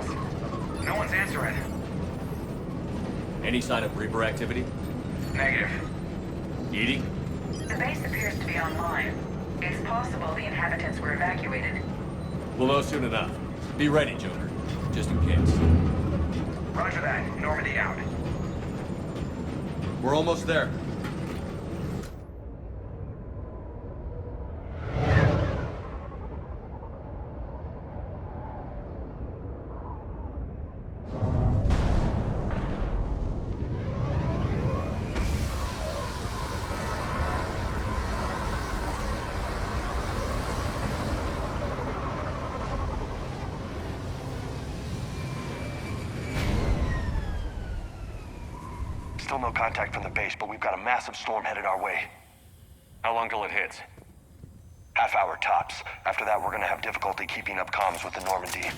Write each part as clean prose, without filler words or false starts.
calls. No one's answering. Any sign of Reaper activity? Negative. Eating? The base appears to be online. It's possible the inhabitants were evacuated. We'll know soon enough. Be ready, Joker. Just in case. Roger that. Normandy out. We're almost there. Still no contact from the base, but we've got a massive storm headed our way. How long till it hits? Half hour tops. After that, we're gonna have difficulty keeping up comms with the Normandy.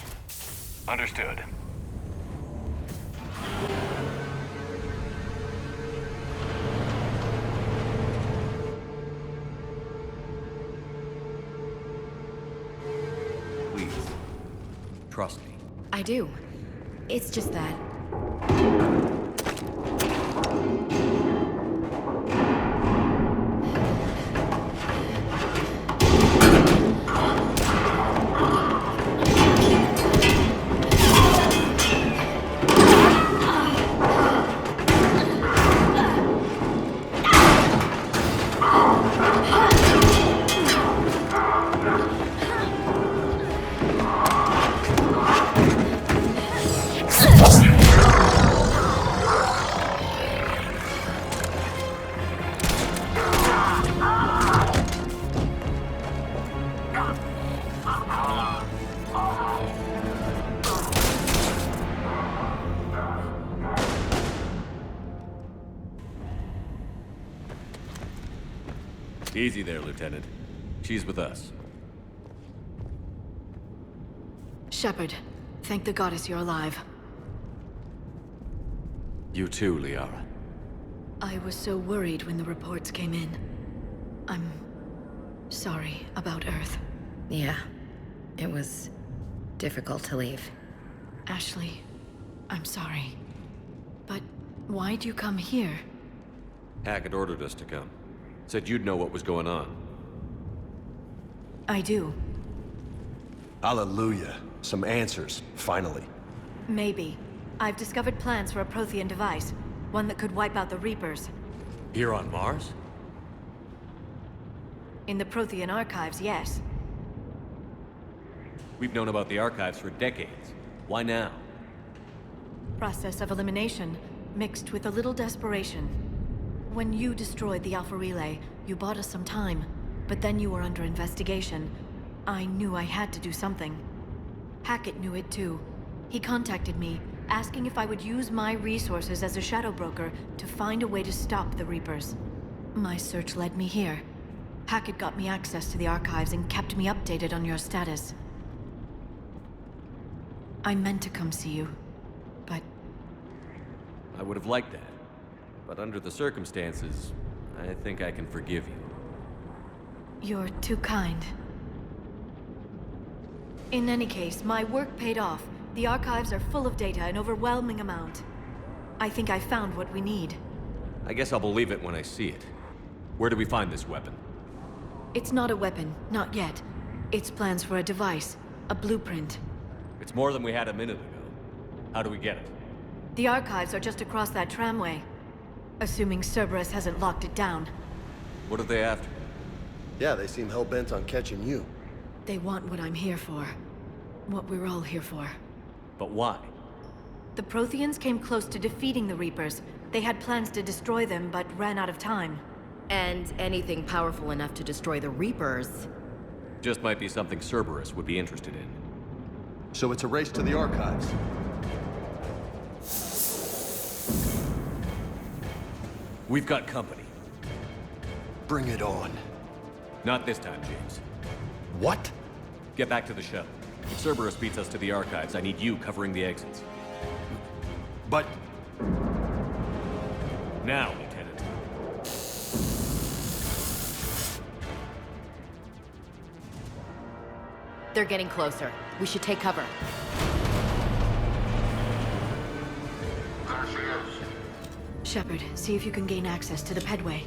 Understood. Please. Trust me. I do. It's just that. Easy there, Lieutenant. She's with us. Shepard, thank the goddess you're alive. You too, Liara. I was so worried when the reports came in. I'm sorry about Earth. Yeah, it was difficult to leave. Ashley, I'm sorry. But why'd you come here? Hackett ordered us to come. Said you'd know what was going on. I do. Hallelujah. Some answers, finally. Maybe. I've discovered plans for a Prothean device. One that could wipe out the Reapers. Here on Mars? In the Prothean archives, yes. We've known about the archives for decades. Why now? Process of elimination, mixed with a little desperation. When you destroyed the Alpha Relay, you bought us some time. But then you were under investigation. I knew I had to do something. Hackett knew it too. He contacted me, asking if I would use my resources as a shadow broker to find a way to stop the Reapers. My search led me here. Hackett got me access to the archives and kept me updated on your status. I meant to come see you, but... I would have liked that. But under the circumstances, I think I can forgive you. You're too kind. In any case, my work paid off. The archives are full of data, an overwhelming amount. I think I found what we need. I guess I'll believe it when I see it. Where do we find this weapon? It's not a weapon, not yet. It's plans for a device, a blueprint. It's more than we had a minute ago. How do we get it? The archives are just across that tramway. Assuming Cerberus hasn't locked it down. What are they after? Yeah, they seem hell-bent on catching you. They want what I'm here for. What we're all here for. But why? The Protheans came close to defeating the Reapers. They had plans to destroy them, but ran out of time. And anything powerful enough to destroy the Reapers. Just might be something Cerberus would be interested in. So it's a race to the archives. We've got company. Bring it on. Not this time, James. What? Get back to the shuttle. If Cerberus beats us to the archives, I need you covering the exits. But... Now, Lieutenant. They're getting closer. We should take cover. Shepard, see if you can gain access to the pedway.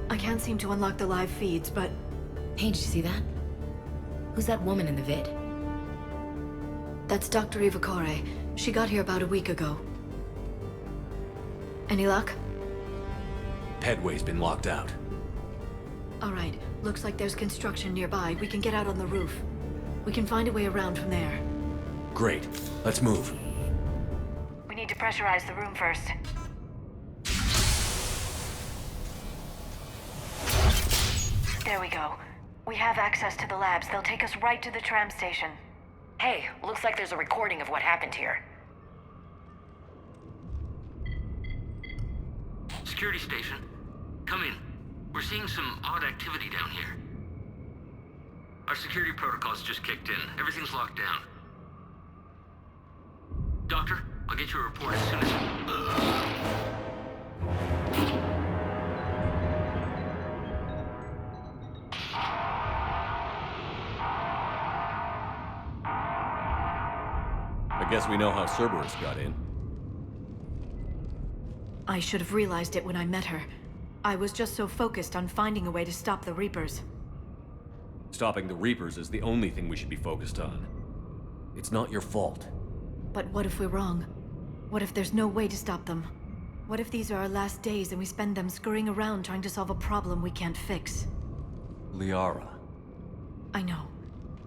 I can't seem to unlock the live feeds, but Hey, did you see that? Who's that woman in the vid? that's Dr. Ivakore. She got here about a week ago. Any luck? Pedway's been locked out. All right, looks like there's construction nearby. We can get out on the roof. We can find a way around from there. Great. Let's move. We need to pressurize the room first. There we go. We have access to the labs. They'll take us right to the tram station. Hey, looks like there's a recording of what happened here. Security station. Come in. We're seeing some odd activity down here. Our security protocols just kicked in. Everything's locked down. Doctor, I'll get you a report as soon as... I guess we know how Cerberus got in. I should have realized it when I met her. I was just so focused on finding a way to stop the Reapers. Stopping the Reapers is the only thing we should be focused on. It's not your fault. But what if we're wrong? What if there's no way to stop them? What if these are our last days and we spend them scurrying around trying to solve a problem we can't fix? Liara. I know.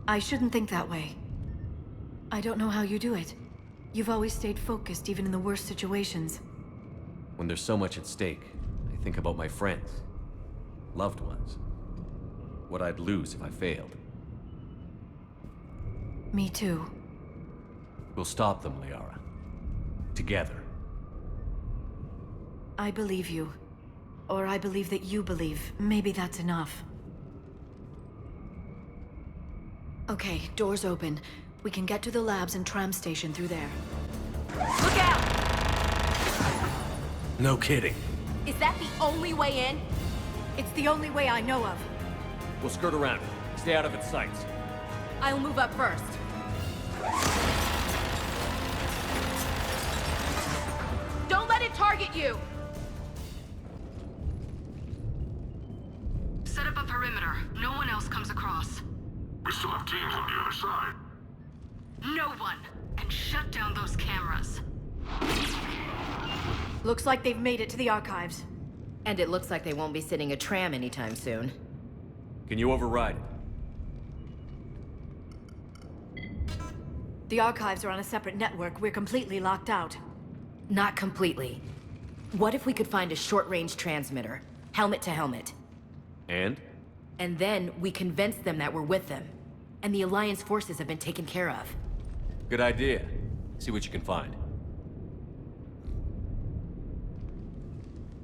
I shouldn't think that way. I don't know how you do it. You've always stayed focused even in the worst situations. When there's so much at stake, I think about my friends, loved ones. What I'd lose if I failed. Me too. We'll stop them, Liara. Together. I believe you. Or I believe that you believe. Maybe that's enough. Okay, doors open. We can get to the labs and tram station through there. Look out! No kidding. Is that the only way in? It's the only way I know of. We'll skirt around it. Stay out of its sights. I'll move up first. Don't let it target you! Set up a perimeter. No one else comes across. We still have teams on the other side. No one! And shut down those cameras. Looks like they've made it to the archives. And it looks like they won't be sitting a tram anytime soon. Can you override it? The archives are on a separate network. We're completely locked out. Not completely. What if we could find a short-range transmitter? Helmet to helmet. And? And then we convince them that we're with them. And the Alliance forces have been taken care of. Good idea. See what you can find.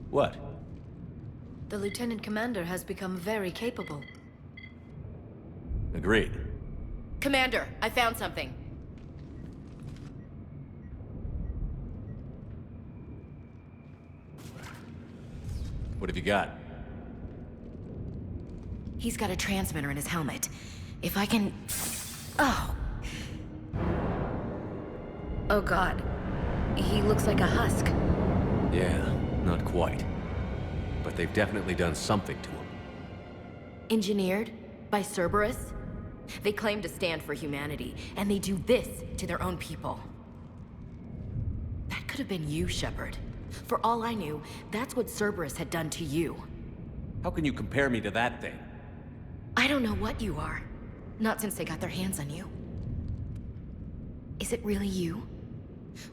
What? The Lieutenant Commander has become very capable. Agreed. Commander, I found something. What have you got? He's got a transmitter in his helmet. If I can... Oh. Oh God. He looks like a husk. Yeah, not quite. But they've definitely done something to him. Engineered by Cerberus? They claim to stand for humanity, and they do this to their own people. That could have been you, Shepard. For all I knew, that's what Cerberus had done to you. How can you compare me to that thing? I don't know what you are. Not since they got their hands on you. Is it really you?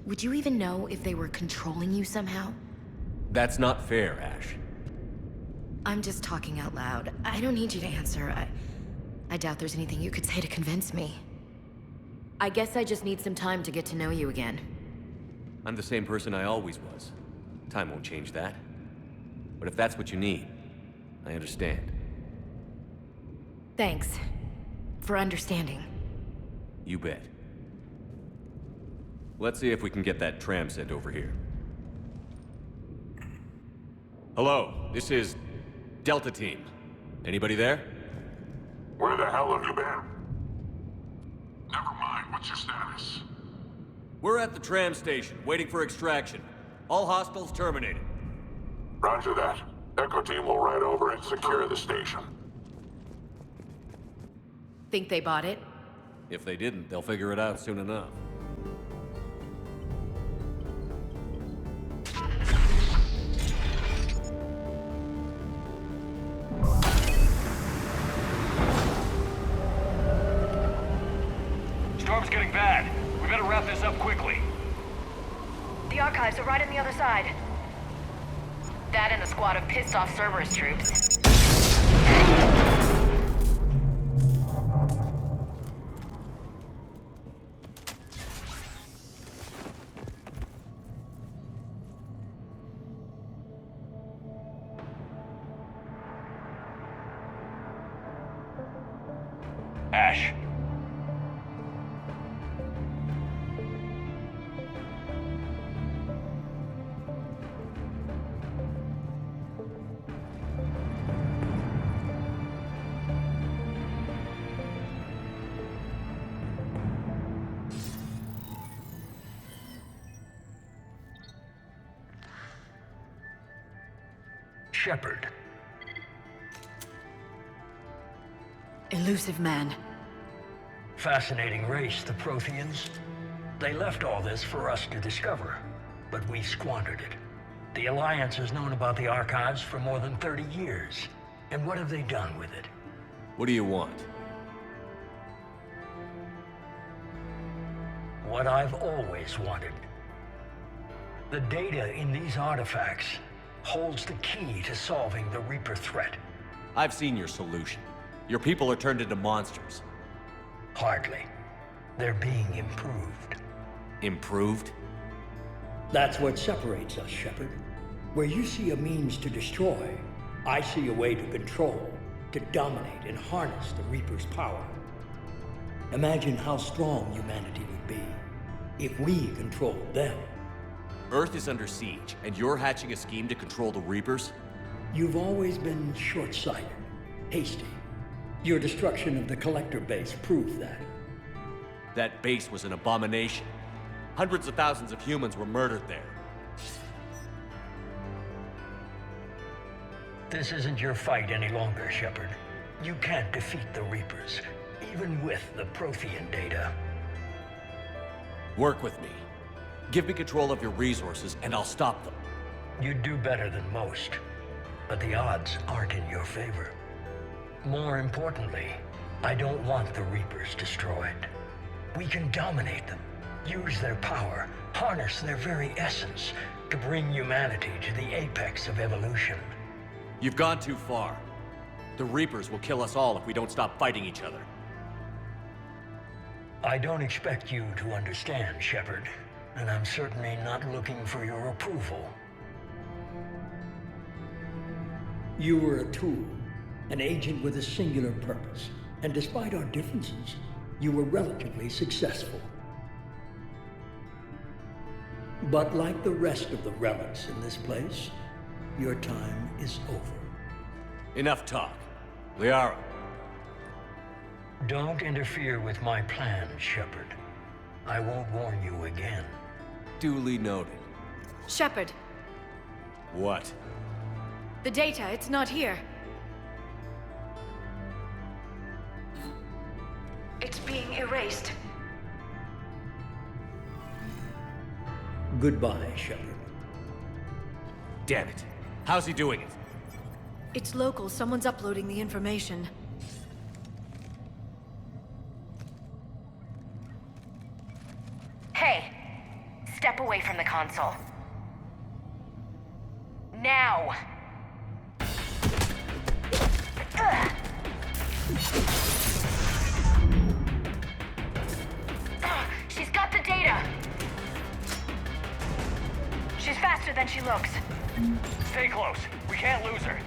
Would you even know if they were controlling you somehow? That's not fair, Ash. I'm just talking out loud. I don't need you to answer. I doubt there's anything you could say to convince me. I guess I just need some time to get to know you again. I'm the same person I always was. Time won't change that. But if that's what you need, I understand. Thanks. For understanding. You bet. Let's see if we can get that tram sent over here. Hello, this is Delta Team. Anybody there? Where the hell have you been? Never mind. what's your status? We're at the tram station, waiting for extraction. All hostiles terminated. Roger that. Echo team will ride over and secure the station. Think they bought it? If they didn't, they'll figure it out soon enough. Storm's getting bad. We better wrap this up quickly. The archives are right on the other side. That and a squad of pissed-off Cerberus troops. Ash. Shepard. Elusive man. Fascinating race, the Protheans. They left all this for us to discover, but we squandered it. The Alliance has known about the archives for more than 30 years. And what have they done with it? What do you want? What I've always wanted. The data in these artifacts holds the key to solving the Reaper threat. I've seen your solution. Your people are turned into monsters. Hardly. They're being improved. Improved? That's what separates us, Shepard. Where you see a means to destroy, I see a way to control, to dominate and harness the Reaper's power. Imagine how strong humanity would be if we controlled them. Earth is under siege, and you're hatching a scheme to control the Reapers? You've always been short-sighted, hasty. Your destruction of the Collector base proved that. That base was an abomination. Hundreds of thousands of humans were murdered there. This isn't your fight any longer, Shepard. You can't defeat the Reapers, even with the Prothean data. Work with me. Give me control of your resources, and I'll stop them. You'd do better than most, but the odds aren't in your favor. More importantly, I don't want the Reapers destroyed. We can dominate them, use their power, harness their very essence to bring humanity to the apex of evolution. You've gone too far. The Reapers will kill us all if we don't stop fighting each other. I don't expect you to understand, Shepard, and I'm certainly not looking for your approval. You were a tool, an agent with a singular purpose, and despite our differences, you were relatively successful. But like the rest of the relics in this place, your time is over. Enough talk. Liara. Don't interfere with my plan, Shepard. I won't warn you again. Duly noted. Shepard, What? the data, it's not here. It's being erased. Goodbye, Shepard. Damn it. How's he doing it? It's local. Someone's uploading the information. Hey, step away from the console. Now! She's got the data! She's faster than she looks. Stay close. We can't lose her.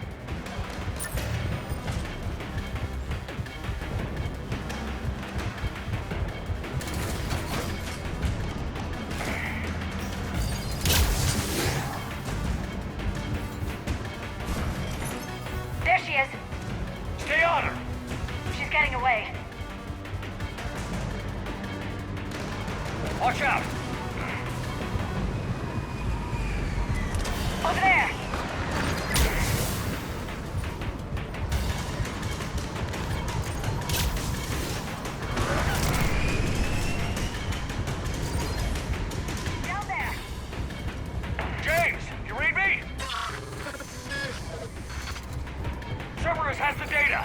There she is. Stay on her! She's getting away. Watch out! Over there! Down there! James, you read me? Cerberus has the data!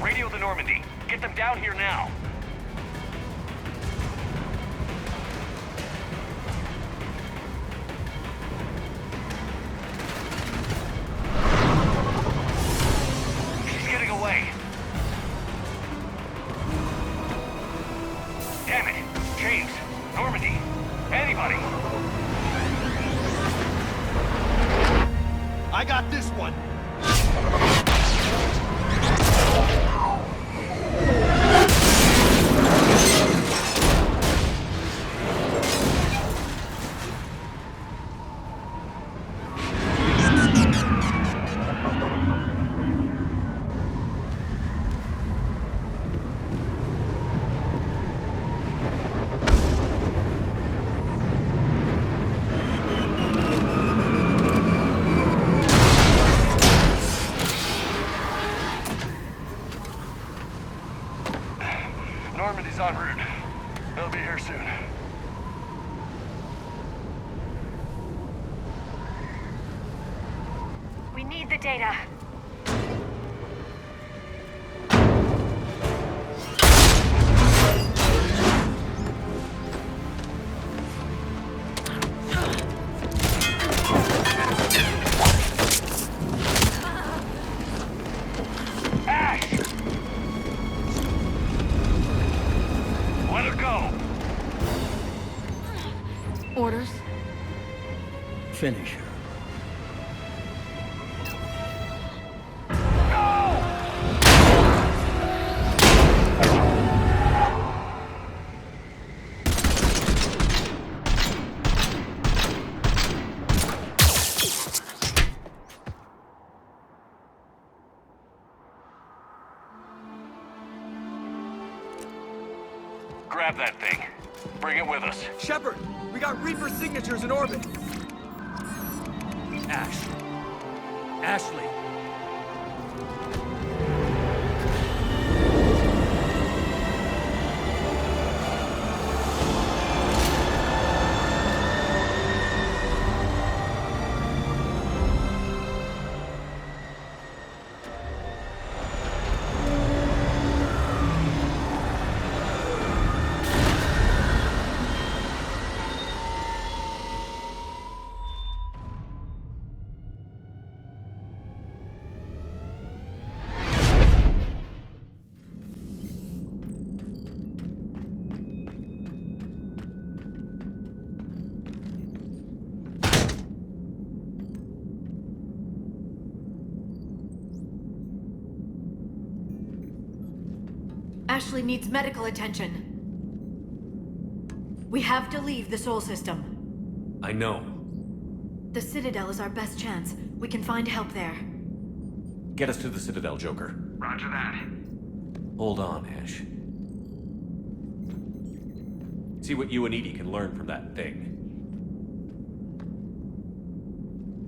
Radio the Normandy. Get them down here now. She's getting away. Damn it. James, Normandy, anybody. I got this one. Normandy's en route. They'll be here soon. We need the data. Ash! Let her go! Orders? Finish her. Grab that thing. Bring it with us. Shepard, we got Reaper signatures in orbit. Ash. Ashley. Ashley needs medical attention. We have to leave the Sol system. I know. The Citadel is our best chance. We can find help there. Get us to the Citadel, Joker. Roger that. Hold on, Ash. See what you and Edie can learn from that thing.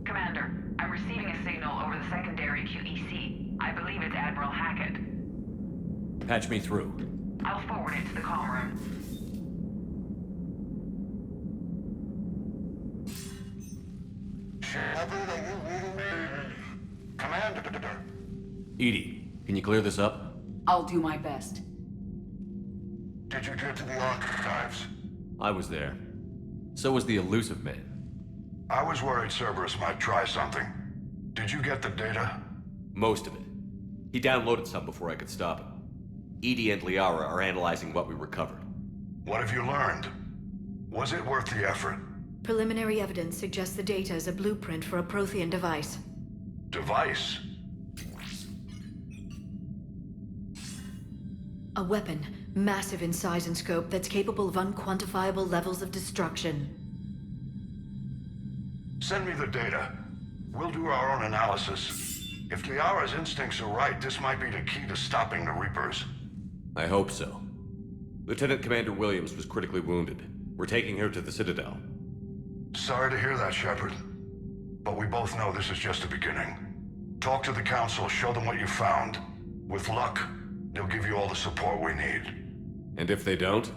Commander, I'm receiving a signal over the secondary QEC. I believe it's Admiral Hackett. Patch me through. I'll forward it to the comm room. Shepard, are you reading me? Commander. Edie, can you clear this up? I'll do my best. Did you get to the archives? I was there. So was the elusive man. I was worried Cerberus might try something. Did you get the data? Most of it. He downloaded some before I could stop him. Edie and Liara are analyzing what we recovered. What have you learned? Was it worth the effort? Preliminary evidence suggests the data is a blueprint for a Prothean device. Device? A weapon, massive in size and scope, that's capable of unquantifiable levels of destruction. Send me the data. We'll do our own analysis. If Liara's instincts are right, this might be the key to stopping the Reapers. I hope so. Lieutenant Commander Williams was critically wounded. We're taking her to the Citadel. Sorry to hear that, Shepard. But we both know this is just the beginning. Talk to the Council, show them what you found. With luck, they'll give you all the support we need. And if they don't?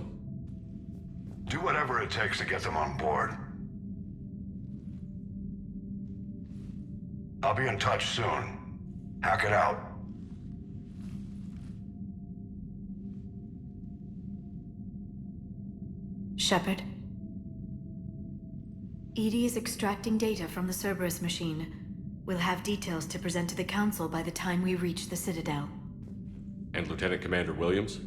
Do whatever it takes to get them on board. I'll be in touch soon. Hack it out. Shepard? EDI is extracting data from the Cerberus machine. We'll have details to present to the Council by the time we reach the Citadel. And Lieutenant Commander Williams?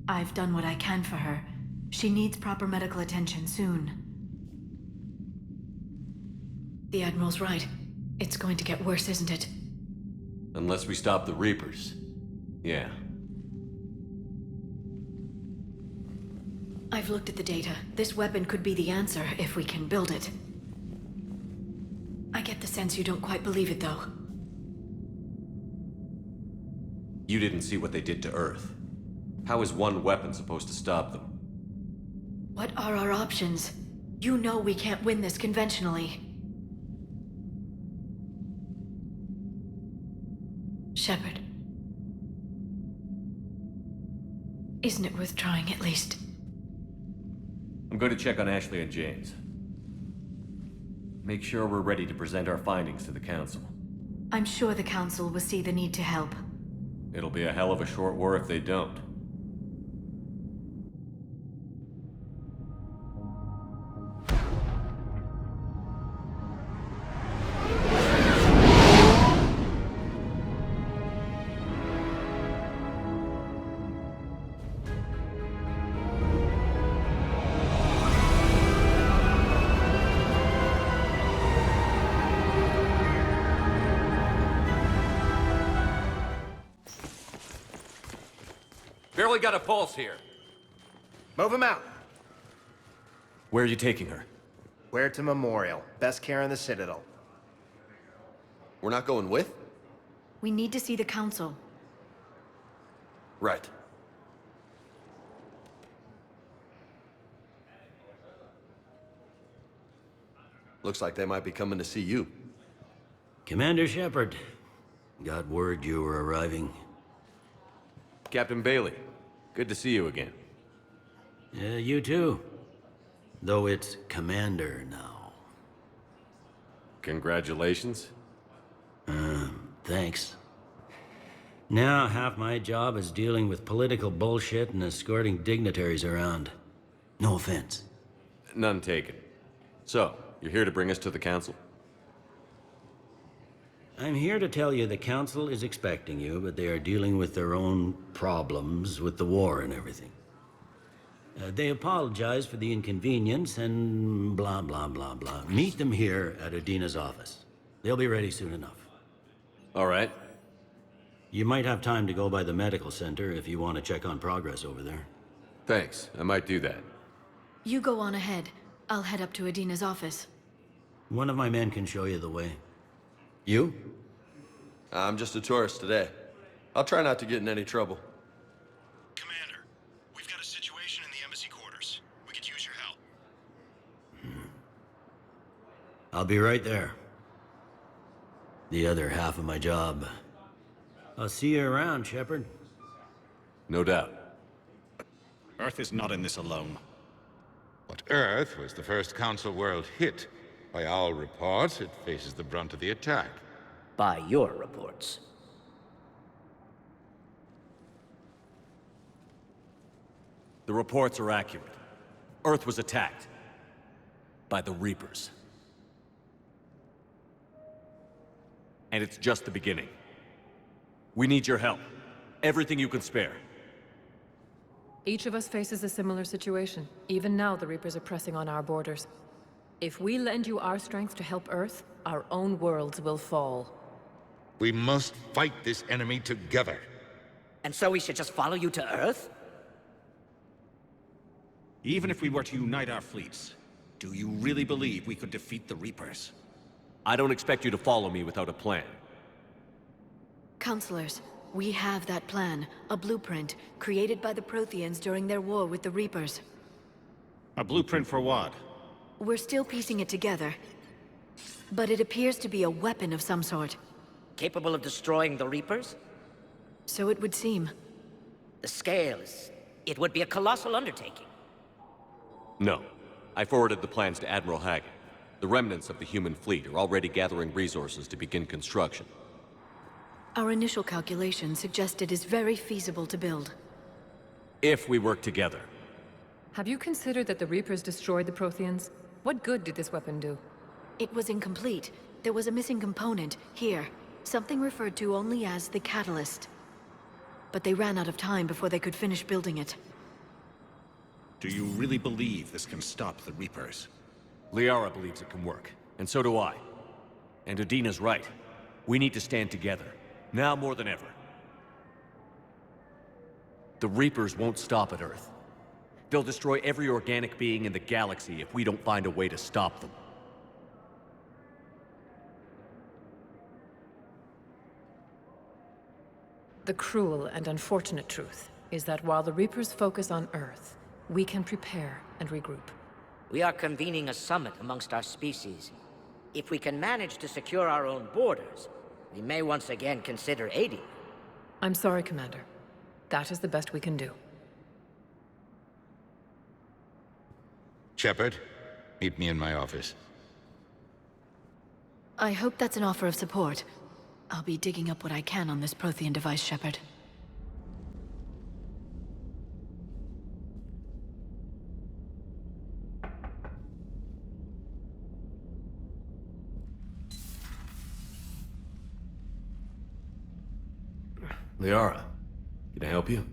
I've done what I can for her. She needs proper medical attention soon. The Admiral's right. It's going to get worse, isn't it? Unless we stop the Reapers. Yeah. I've looked at the data. This weapon could be the answer if we can build it. I get the sense you don't quite believe it, though. You didn't see what they did to Earth. How is one weapon supposed to stop them? What are our options? You know we can't win this conventionally. Shepard. Isn't it worth trying at least? I'm going to check on Ashley and James. Make sure we're ready to present our findings to the Council. I'm sure the Council will see the need to help. It'll be a hell of a short war if they don't. Barely got a pulse here. Move him out. Where are you taking her? Where to Memorial. Best care in the Citadel. We're not going with? We need to see the Council. Right. Looks like they might be coming to see you. Commander Shepard, got word you were arriving. Captain Bailey, good to see you again. You too. Though it's Commander now. Congratulations. Thanks. Now half my job is dealing with political bullshit and escorting dignitaries around. No offense. None taken. So, you're here to bring us to the Council? I'm here to tell you the Council is expecting you, but they are dealing with their own problems with the war and everything. They apologize for the inconvenience and blah, blah, blah, blah. Meet them here at Adina's office. They'll be ready soon enough. All right. You might have time to go by the medical center if you want to check on progress over there. Thanks. I might do that. You go on ahead. I'll head up to Adina's office. One of my men can show you the way. You? I'm just a tourist today. I'll try not to get in any trouble. Commander, we've got a situation in the embassy quarters. We could use your help. I'll be right there. The other half of my job. I'll see you around, Shepard. No doubt. Earth is not in this alone. But Earth was the first Council world hit. By all reports, it faces the brunt of the attack. By your reports. The reports are accurate. Earth was attacked. By the Reapers. And it's just the beginning. We need your help. Everything you can spare. Each of us faces a similar situation. Even now, the Reapers are pressing on our borders. If we lend you our strength to help Earth, our own worlds will fall. We must fight this enemy together. And so we should just follow you to Earth? Even if we were to unite our fleets, do you really believe we could defeat the Reapers? I don't expect you to follow me without a plan. Counselors, We have that plan, a blueprint, created by the Protheans during their war with the Reapers. A blueprint for what? We're still piecing it together. But it appears to be a weapon of some sort. Capable of destroying the Reapers? So it would seem. The scale is... it would be a colossal undertaking. No. I forwarded the plans to Admiral Hackett. The remnants of the human fleet are already gathering resources to begin construction. Our initial calculations suggest it is very feasible to build. If we work together. Have you considered that the Reapers destroyed the Protheans? What good did this weapon do? It was incomplete. There was a missing component, here. Something referred to only as the catalyst. But they ran out of time before they could finish building it. Do you really believe this can stop the Reapers? Liara believes it can work, and so do I. And Udina's right. We need to stand together, now more than ever. The Reapers won't stop at Earth. They'll destroy every organic being in the galaxy if we don't find a way to stop them. The cruel and unfortunate truth is that while the Reapers focus on Earth, we can prepare and regroup. We are convening a summit amongst our species. If we can manage to secure our own borders, we may once again consider aiding. I'm sorry, Commander. That is the best we can do. Shepard, meet me in my office. I hope that's an offer of support. I'll be digging up what I can on this Prothean device, Shepard. Liara, can I help you?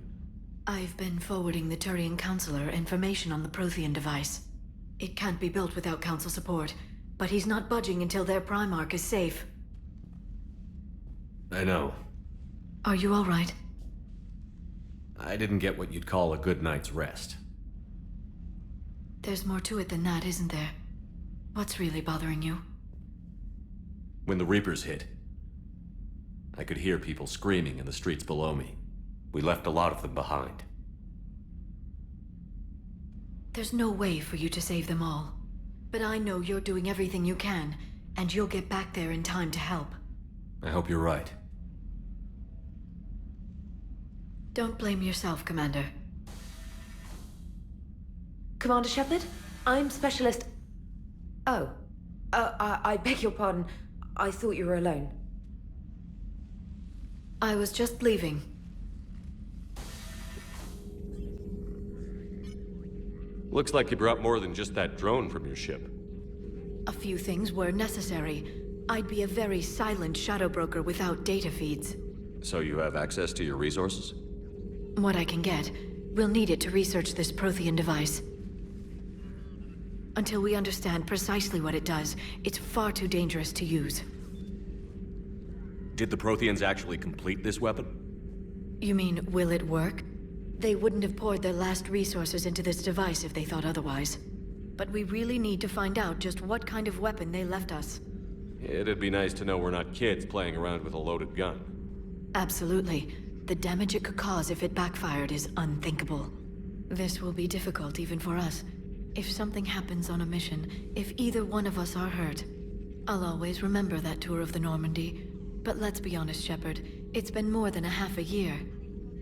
I've been forwarding the Turian Counselor information on the Prothean device. It can't be built without Council support, but he's not budging until their Primarch is safe. I know. Are you all right? I didn't get what you'd call a good night's rest. There's more to it than that, isn't there? What's really bothering you? When the Reapers hit, I could hear people screaming in the streets below me. We left a lot of them behind. There's no way for you to save them all. But I know you're doing everything you can, and you'll get back there in time to help. I hope you're right. Don't blame yourself, Commander. Commander Shepard? I'm Specialist... Oh. I beg your pardon. I thought you were alone. I was just leaving. Looks like you brought more than just that drone from your ship. A few things were necessary. I'd be a very silent shadow broker without data feeds. So you have access to your resources? What I can get. We'll need it to research this Prothean device. Until we understand precisely what it does, it's far too dangerous to use. Did the Protheans actually complete this weapon? You mean, will it work? They wouldn't have poured their last resources into this device if they thought otherwise. But we really need to find out just what kind of weapon they left us. It'd be nice to know we're not kids playing around with a loaded gun. Absolutely. The damage it could cause if it backfired is unthinkable. This will be difficult even for us. If something happens on a mission, if either one of us are hurt, I'll always remember that tour of the Normandy. But let's be honest, Shepard. It's been more than a half a year.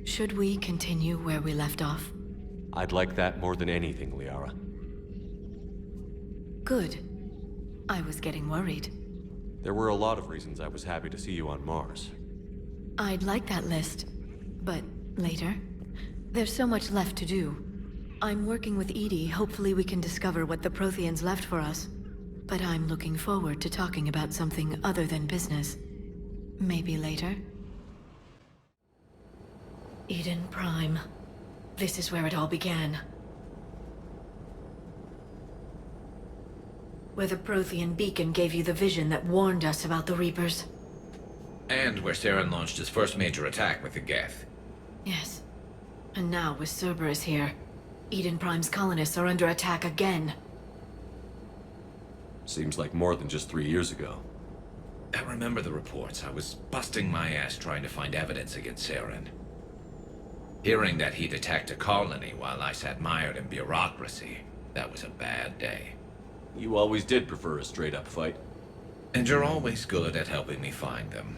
Should we continue where we left off? I'd like that more than anything, Liara. Good. I was getting worried. There were a lot of reasons I was happy to see you on Mars. I'd like that list. But later? There's so much left to do. I'm working with Edie. Hopefully we can discover what the Protheans left for us. But I'm looking forward to talking about something other than business. Maybe later? Eden Prime. This is where it all began. Where the Prothean beacon gave you the vision that warned us about the Reapers. And where Saren launched his first major attack with the Geth. Yes. And now with Cerberus here, Eden Prime's colonists are under attack again. Seems like more than just 3 years ago. I remember the reports. I was busting my ass trying to find evidence against Saren. Hearing that he'd attacked a colony while I sat mired in bureaucracy, that was a bad day. You always did prefer a straight-up fight. And you're always good at helping me find them.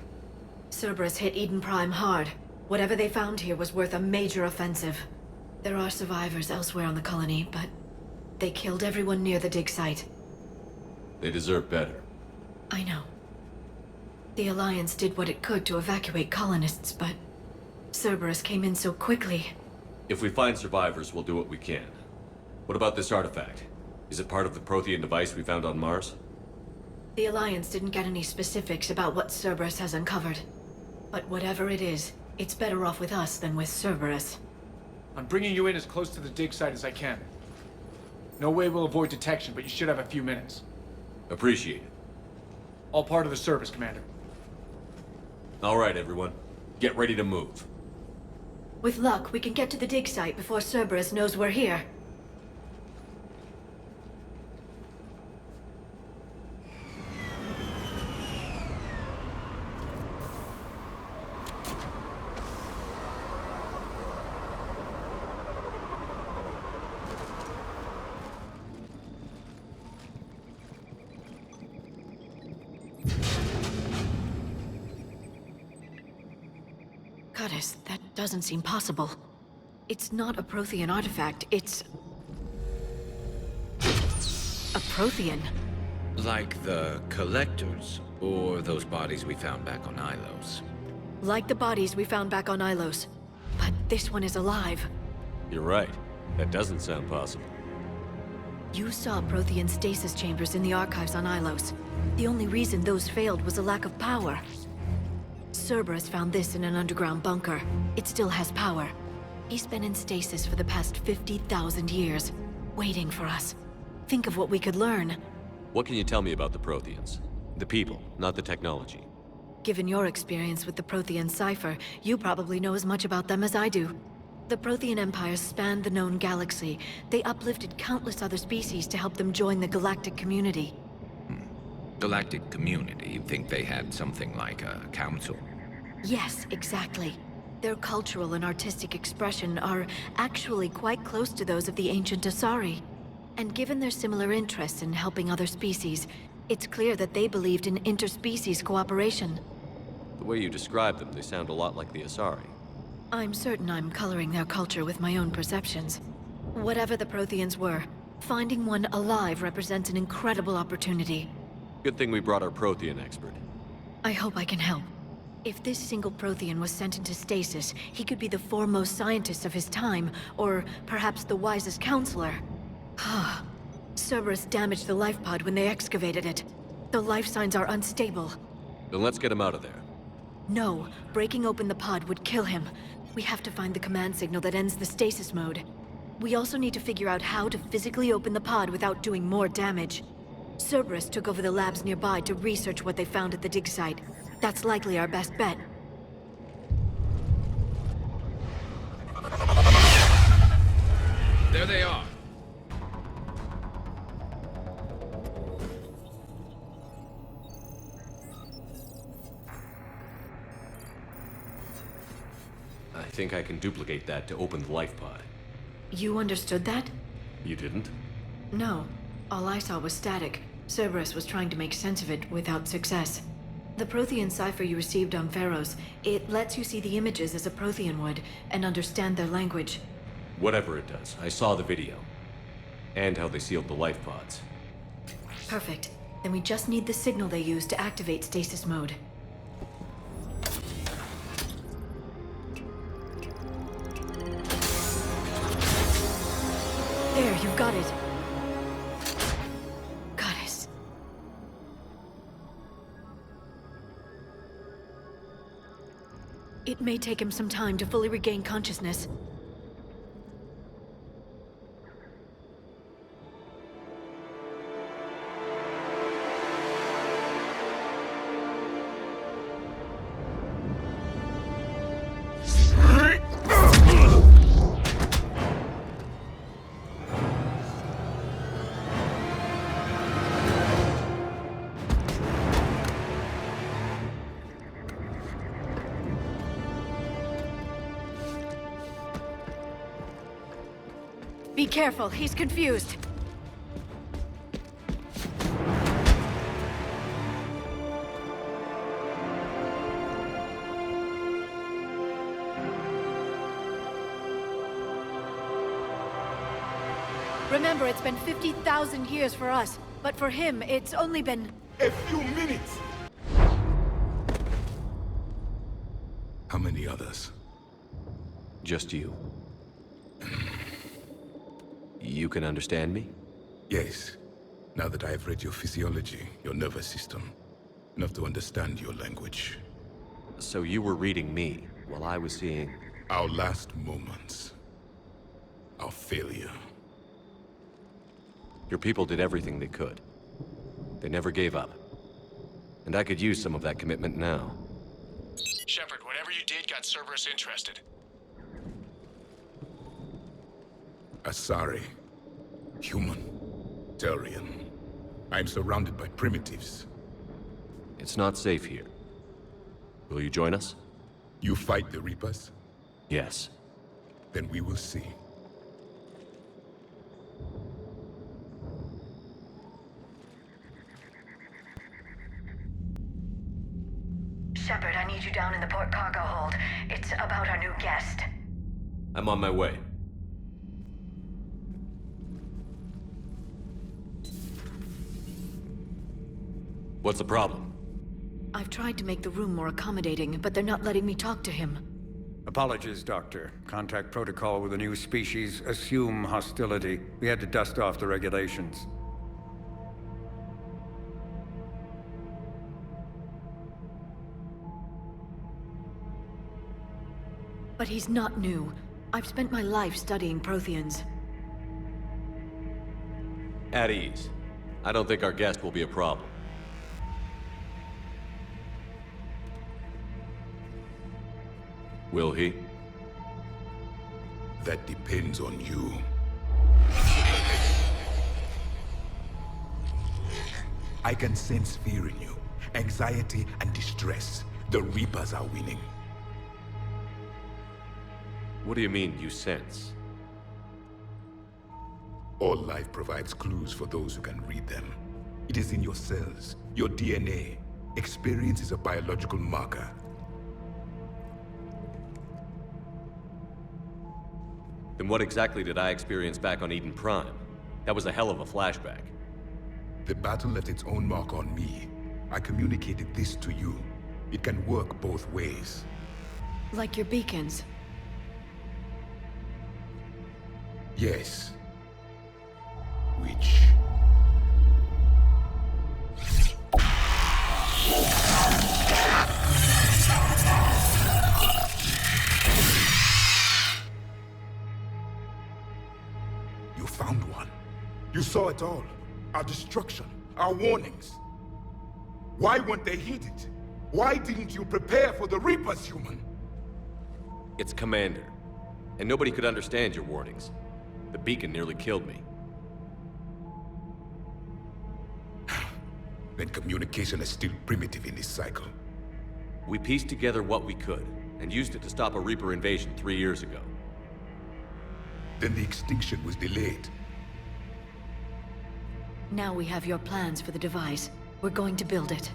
Cerberus hit Eden Prime hard. Whatever they found here was worth a major offensive. There are survivors elsewhere on the colony, but they killed everyone near the dig site. They deserve better. I know. The Alliance did what it could to evacuate colonists, but Cerberus came in so quickly. If we find survivors, we'll do what we can. What about this artifact? Is it part of the Prothean device we found on Mars? The Alliance didn't get any specifics about what Cerberus has uncovered. But whatever it is, it's better off with us than with Cerberus. I'm bringing you in as close to the dig site as I can. No way we'll avoid detection, but you should have a few minutes. Appreciate it. All part of the service, Commander. All right, everyone. Get ready to move. With luck, we can get to the dig site before Cerberus knows we're here. Goddess, that doesn't seem possible. It's not a Prothean artifact, it's... a Prothean. Like the Collectors, or those bodies we found back on Ilos. Like the bodies we found back on Ilos. But this one is alive. You're right. That doesn't sound possible. You saw Prothean stasis chambers in the archives on Ilos. The only reason those failed was a lack of power. Cerberus found this in an underground bunker. It still has power. He's been in stasis for the past 50,000 years, waiting for us. Think of what we could learn. What can you tell me about the Protheans? The people, not the technology. Given your experience with the Prothean cipher, you probably know as much about them as I do. The Prothean Empire spanned the known galaxy. They uplifted countless other species to help them join the galactic community. Galactic community? You think they had something like a council? Yes, exactly. Their cultural and artistic expression are actually quite close to those of the ancient Asari. And given their similar interests in helping other species, it's clear that they believed in interspecies cooperation. The way you describe them, they sound a lot like the Asari. I'm certain I'm coloring their culture with my own perceptions. Whatever the Protheans were, finding one alive represents an incredible opportunity. Good thing we brought our Prothean expert. I hope I can help. If this single Prothean was sent into stasis, he could be the foremost scientist of his time, or perhaps the wisest counselor. Cerberus damaged the life pod when they excavated it. The life signs are unstable. Then let's get him out of there. No, breaking open the pod would kill him. We have to find the command signal that ends the stasis mode. We also need to figure out how to physically open the pod without doing more damage. Cerberus took over the labs nearby to research what they found at the dig site. That's likely our best bet. There they are. I think I can duplicate that to open the life pod. You understood that? You didn't? No. All I saw was static. Cerberus was trying to make sense of it without success. The Prothean cipher you received on Pharaohs, it lets you see the images as a Prothean would, and understand their language. Whatever it does, I saw the video. And how they sealed the life pods. Perfect. Then we just need the signal they use to activate stasis mode. There, you've got it. Goddess. It may take him some time to fully regain consciousness. Be careful, he's confused. Remember, it's been 50,000 years for us, but for him, it's only been... A few minutes! How many others? Just you. You can understand me? Yes. Now that I have read your physiology, your nervous system, enough to understand your language. So you were reading me, while I was seeing... Our last moments. Our failure. Your people did everything they could. They never gave up. And I could use some of that commitment now. Shepard, whatever you did got Cerberus interested. Asari. Human. Turian. I'm surrounded by primitives. It's not safe here. Will you join us? You fight the Reapers? Yes. Then we will see. Shepard, I need you down in the port cargo hold. It's about our new guest. I'm on my way. What's the problem? I've tried to make the room more accommodating, but they're not letting me talk to him. Apologies, Doctor. Contact protocol with a new species. Assume hostility. We had to dust off the regulations. But he's not new. I've spent my life studying Protheans. At ease. I don't think our guest will be a problem. Will he? That depends on you. I can sense fear in you, anxiety and distress. The Reapers are winning. What do you mean, you sense? All life provides clues for those who can read them. It is in your cells, your DNA. Experience is a biological marker. Then what exactly did I experience back on Eden Prime? That was a hell of a flashback. The battle left its own mark on me. I communicated this to you. It can work both ways. Like your beacons. Yes. Which... You found one. You saw it all. Our destruction, our warnings. Why weren't they heeded? Why didn't you prepare for the Reapers, human? It's Commander. And nobody could understand your warnings. The beacon nearly killed me. Then communication is still primitive in this cycle. We pieced together what we could, and used it to stop a Reaper invasion 3 years ago. Then the extinction was delayed. Now we have your plans for the device. We're going to build it.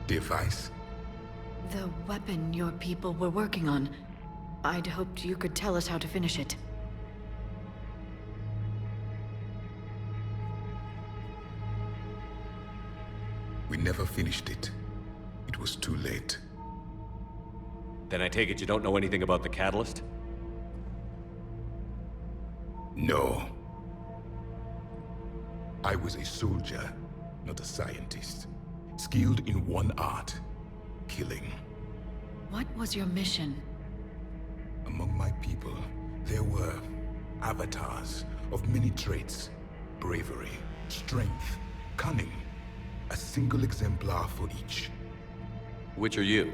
Device? The weapon your people were working on. I'd hoped you could tell us how to finish it. We never finished it. It was too late. Then I take it you don't know anything about the catalyst? No. I was a soldier, not a scientist. Skilled in one art, killing. What was your mission? Among my people, there were avatars of many traits. Bravery, strength, cunning. A single exemplar for each. Which are you?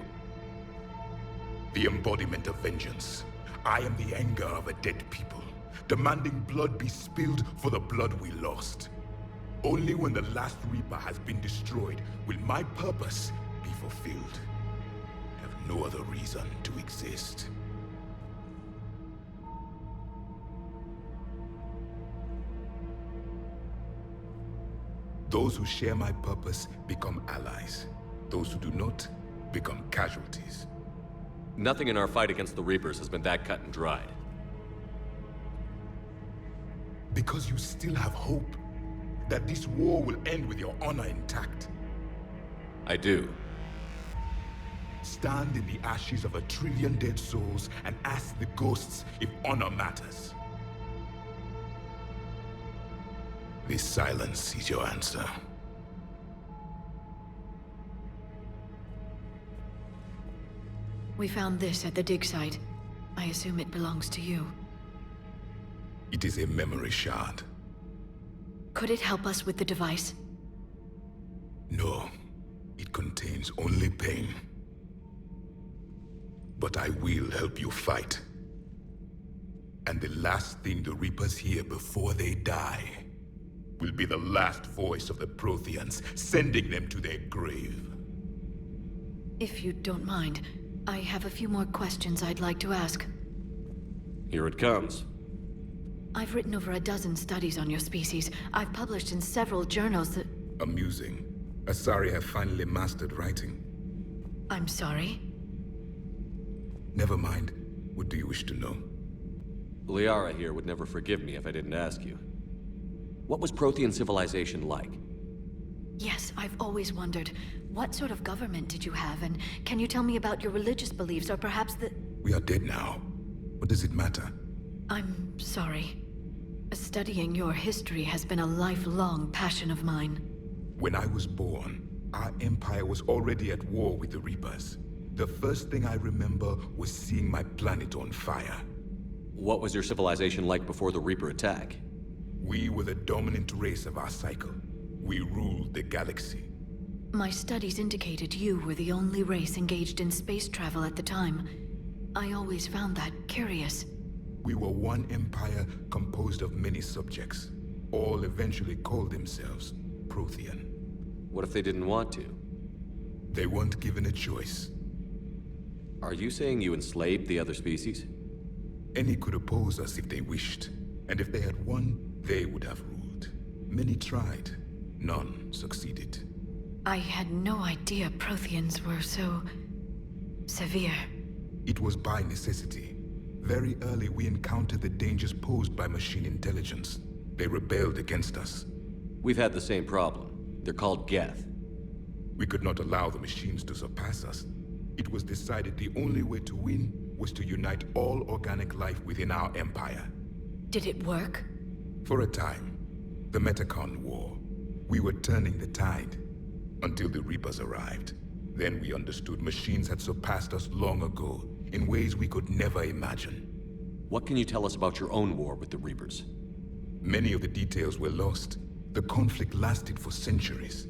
The embodiment of vengeance. I am the anger of a dead people, demanding blood be spilled for the blood we lost. Only when the last Reaper has been destroyed will my purpose be fulfilled. I have no other reason to exist. Those who share my purpose become allies. Those who do not become casualties. Nothing in our fight against the Reapers has been that cut and dried. Because you still have hope that this war will end with your honor intact. I do. Stand in the ashes of 1 trillion dead souls and ask the ghosts if honor matters. This silence is your answer. We found this at the dig site. I assume it belongs to you. It is a memory shard. Could it help us with the device? No. It contains only pain. But I will help you fight. And the last thing the Reapers hear before they die will be the last voice of the Protheans, sending them to their grave. If you don't mind, I have a few more questions I'd like to ask. Here it comes. I've written over a dozen studies on your species. I've published in several journals that... Amusing. Asari have finally mastered writing. I'm sorry? Never mind. What do you wish to know? Liara here would never forgive me if I didn't ask you. What was Prothean civilization like? Yes, I've always wondered. What sort of government did you have, and can you tell me about your religious beliefs, or perhaps the... We are dead now. What does it matter? I'm sorry. Studying your history has been a lifelong passion of mine. When I was born, our empire was already at war with the Reapers. The first thing I remember was seeing my planet on fire. What was your civilization like before the Reaper attack? We were the dominant race of our cycle. We ruled the galaxy. My studies indicated you were the only race engaged in space travel at the time. I always found that curious. We were one empire composed of many subjects. All eventually called themselves Prothean. What if they didn't want to? They weren't given a choice. Are you saying you enslaved the other species? Any could oppose us if they wished. And if they had won, they would have ruled. Many tried. None succeeded. I had no idea Protheans were so... severe. It was by necessity. Very early we encountered the dangers posed by machine intelligence. They rebelled against us. We've had the same problem. They're called Geth. We could not allow the machines to surpass us. It was decided the only way to win was to unite all organic life within our empire. Did it work? For a time. The Metacon War. We were turning the tide. Until the Reapers arrived. Then we understood machines had surpassed us long ago, in ways we could never imagine. What can you tell us about your own war with the Reapers? Many of the details were lost. The conflict lasted for centuries.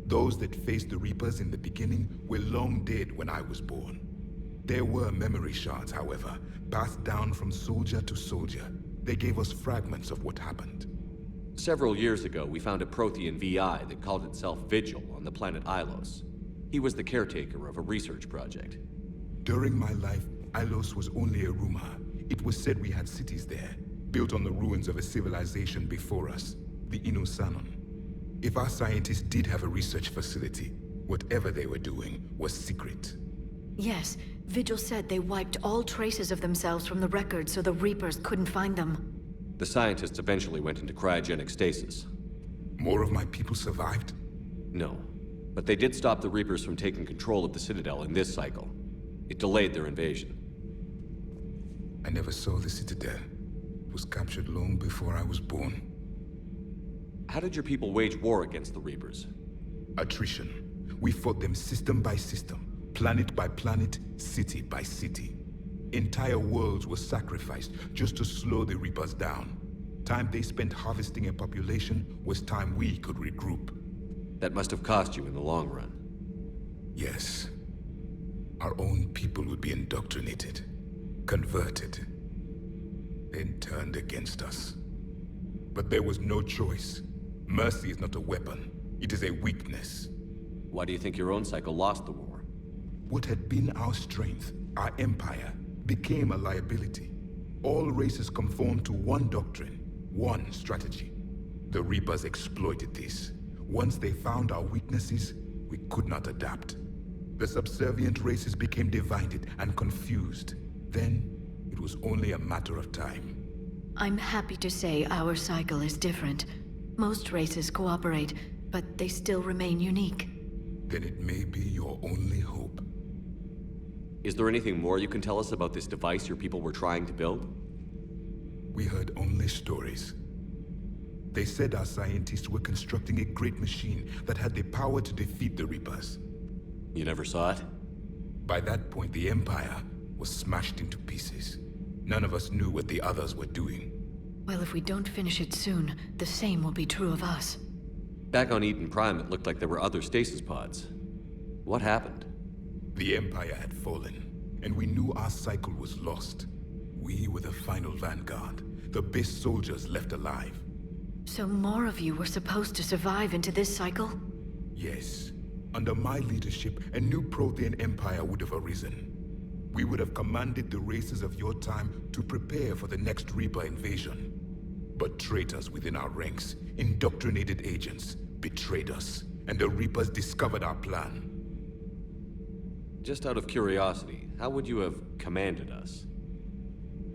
Those that faced the Reapers in the beginning were long dead when I was born. There were memory shards, however, passed down from soldier to soldier. They gave us fragments of what happened. Several years ago, we found a Prothean VI that called itself Vigil on the planet Ilos. He was the caretaker of a research project. During my life, Ilos was only a rumor. It was said we had cities there, built on the ruins of a civilization before us, the Inusanon. If our scientists did have a research facility, whatever they were doing was secret. Yes, Vigil said they wiped all traces of themselves from the records so the Reapers couldn't find them. The scientists eventually went into cryogenic stasis. More of my people survived? No, but they did stop the Reapers from taking control of the Citadel in this cycle. It delayed their invasion. I never saw the Citadel. It was captured long before I was born. How did your people wage war against the Reapers? Attrition. We fought them system by system, planet by planet, city by city. Entire worlds were sacrificed just to slow the Reapers down. Time they spent harvesting a population was time we could regroup. That must have cost you in the long run. Yes. Our own people would be indoctrinated, converted, then turned against us. But there was no choice. Mercy is not a weapon. It is a weakness. Why do you think your own cycle lost the war? What had been our strength, our empire, became a liability. All races conformed to one doctrine, one strategy. The Reapers exploited this. Once they found our weaknesses, we could not adapt. The subservient races became divided and confused. Then, it was only a matter of time. I'm happy to say our cycle is different. Most races cooperate, but they still remain unique. Then it may be your only hope. Is there anything more you can tell us about this device your people were trying to build? We heard only stories. They said our scientists were constructing a great machine that had the power to defeat the Reapers. You never saw it? By that point, the Empire was smashed into pieces. None of us knew what the others were doing. Well, if we don't finish it soon, the same will be true of us. Back on Eden Prime, it looked like there were other stasis pods. What happened? The Empire had fallen, and we knew our cycle was lost. We were the final vanguard, the best soldiers left alive. So more of you were supposed to survive into this cycle? Yes. Under my leadership, a new Prothean empire would have arisen. We would have commanded the races of your time to prepare for the next Reaper invasion. But traitors within our ranks, indoctrinated agents, betrayed us, and the Reapers discovered our plan. Just out of curiosity, how would you have commanded us?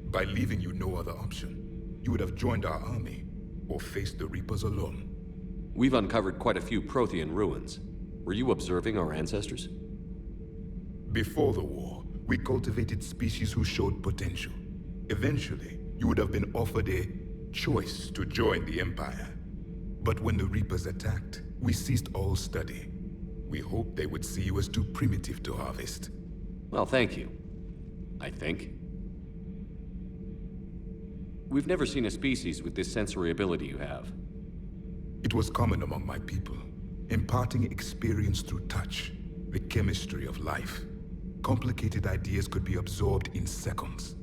By leaving you no other option. You would have joined our army, or faced the Reapers alone. We've uncovered quite a few Prothean ruins. Were you observing our ancestors? Before the war, we cultivated species who showed potential. Eventually, you would have been offered a choice to join the Empire. But when the Reapers attacked, we ceased all study. We hoped they would see you as too primitive to harvest. Well, thank you. I think. We've never seen a species with this sensory ability you have. It was common among my people, imparting experience through touch, the chemistry of life. Complicated ideas could be absorbed in seconds.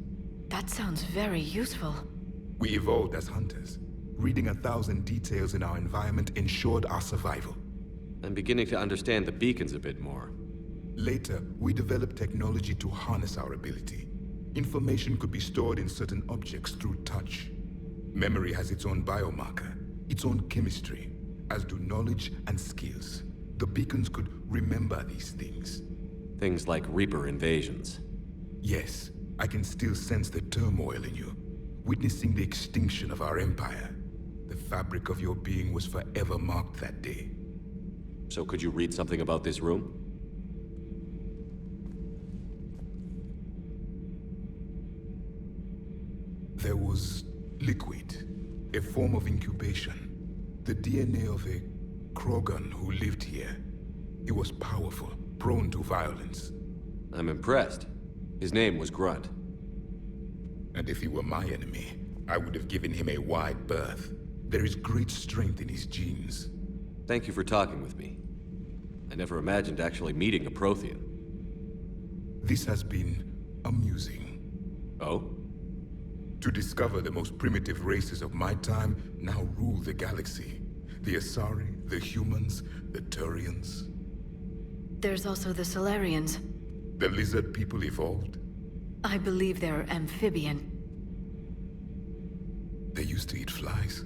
That sounds very useful. We evolved as hunters. Reading 1,000 details in our environment ensured our survival. I'm beginning to understand the beacons a bit more. Later, we developed technology to harness our ability. Information could be stored in certain objects through touch. Memory has its own biomarker, its own chemistry, as do knowledge and skills. The beacons could remember these things. Things like Reaper invasions. Yes, I can still sense the turmoil in you, witnessing the extinction of our empire. The fabric of your being was forever marked that day. So could you read something about this room? There was liquid, a form of incubation. The DNA of a Krogan who lived here. He was powerful, prone to violence. I'm impressed. His name was Grunt. And if he were my enemy, I would have given him a wide berth. There is great strength in his genes. Thank you for talking with me. I never imagined actually meeting a Prothean. This has been amusing. Oh? To discover the most primitive races of my time now rule the galaxy. The Asari, the humans, the Turians. There's also the Solarians. The lizard people evolved? I believe they're amphibian. They used to eat flies.